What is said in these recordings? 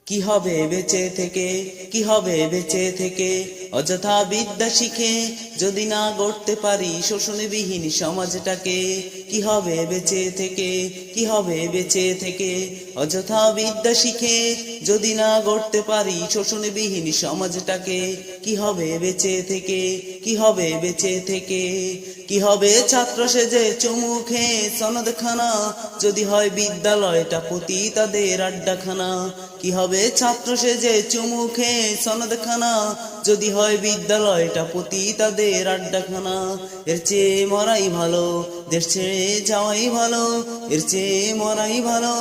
কি হবে বেঁচে থেকে, কি হবে বেঁচে থেকে অযথা বিদ্যা শিখে যদি না গড়তে পারি শোষণবিহীন সমাজটাকে। কি হবে বেঁচে থেকে, কি হবে বেঁচে থেকে অযথা বিদ্যা শিখে যদি না গড়তে পারি শোষণবিহীন সমাজটাকে। কি হবে বেঁচে থেকে, কি হবে বেঁচে থেকে কি হবে ছাত্র সেজে চুমু খেয়ে সনদখানা যদি হয় বিদ্যালয়টা পতিতাদের আড্ডাখানা। কি হবে ছাত্র সেজে চুমু খেয়ে সনদখানা যদি হয় বিদ্যালয়টা পতিতাদের আড্ডাখানা। এর চেয়ে মরাই ভালো, দেশ ছেড়ে যাওয়াই ভালো, এর চেয়ে মরাই ভালো,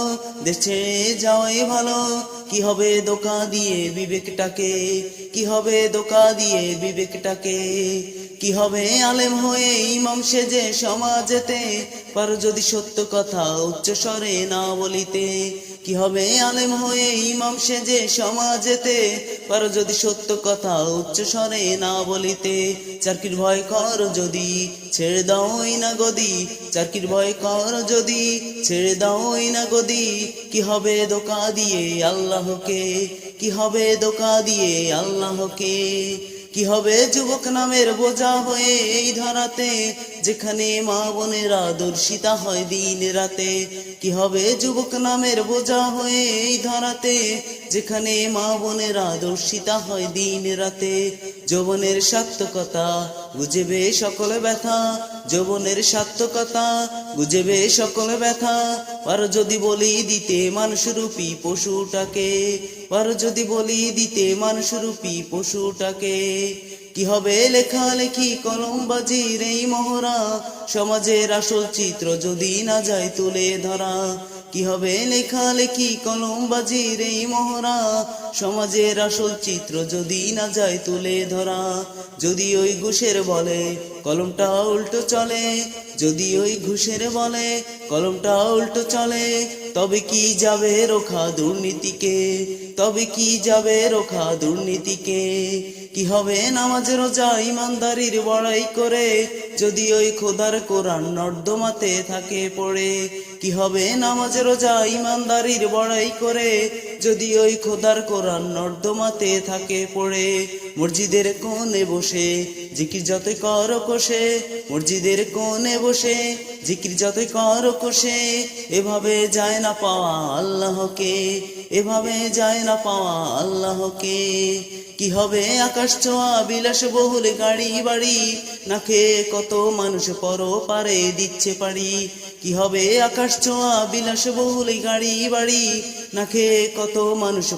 দেশ ছেড়ে যাওয়াই ভালো। কি হবে ধোঁকা দিয়ে বিবেকটাকে, কি হবে ধোঁকা দিয়ে বিবেকটাকে। কি হবে আলেম হয়ে ইমাম সেজে সমাজেতে পারো যদি সত্য কথা উচ্চ স্বরে না বলিতে। কি হবে আলেম হয়ে ইমাম সেজে সমাজেতে পারো যদি সত্য কথা উচ্চ স্বরে না বলিতে। চারকির ভয় কর যদি ছেড়ে দাওই না গদি, চারকির ভয় কর যদি ছেড়ে দাওই না গদি। কি হবে ধোঁকা দিয়ে আল্লাহকে, কি হবে ধোঁকা দিয়ে আল্লাহকে। কি হবে যুবক নামের বোঝা হয়ে এই ধরাতে যেখানে মা বোনেরা দর্শিতা হয় দিন রাতে। কি হবে যুবক নামের বোঝা হয়ে এই ধরাতে যেখানে মা বোনেরা দর্শিতা হয় দিন রাতে। যৌবনের সার্থকতা বুঝেবে সকল ব্যথা, যৌবনের সার্থকতা বুঝেবে সকল ব্যথা। পারো যদি বলি দিতে মানুষরূপী পশুটাকে, পারো যদি বলি দিতে মানুষরূপী পশুটাকে। কি হবে লেখালেখি কলমবাজির এই মহড়া সমাজের আসল চিত্র যদি না যায় তুলে ধরা। কি হবে লেখালেখি কলমবাজির এই মহড়া সমাজের আসল চিত্র যদি না যায় তুলে ধরা। যদি ওই ঘুষের বলে কলমটা উল্টো চলে, যদি ওই ঘুষের বলে কলমটা উল্টো চলে, তবে কি যাবে রোখা দুর্নীতিকে, তবে কি যাবে রোখা দুর্নীতিকে। কি হবে নামাজ রোজা ইমানদারির বড়াই করে যদি ওই খোদার কোরআন নর্দমাতে থাকে পড়ে। কি হবে নামাজ রোজা ইমানদারির বড়াই করে যদি ওই খোদার কোরআন নর্দমাতে থাকে পড়ে। মসজিদের কোণে বসে জিকির যতই কর কষে, মসজিদের কোণে বসে জিকির যতই কর কষে, এভাবে যায় না পাওয়া আল্লাহকে, এভাবে যায় না পাওয়া আল্লাহকে। কি হবে আকাশ ছোঁয়া বিলাস বহুল গাড়ি বাড়ি, না খেয়ে কত মানুষ পর পারে দিচ্ছে পারি। কি হবে আকাশ ছোঁয়া বিলাস বহুল গাড়ি বাড়ি, না খেয়ে কত মানুষ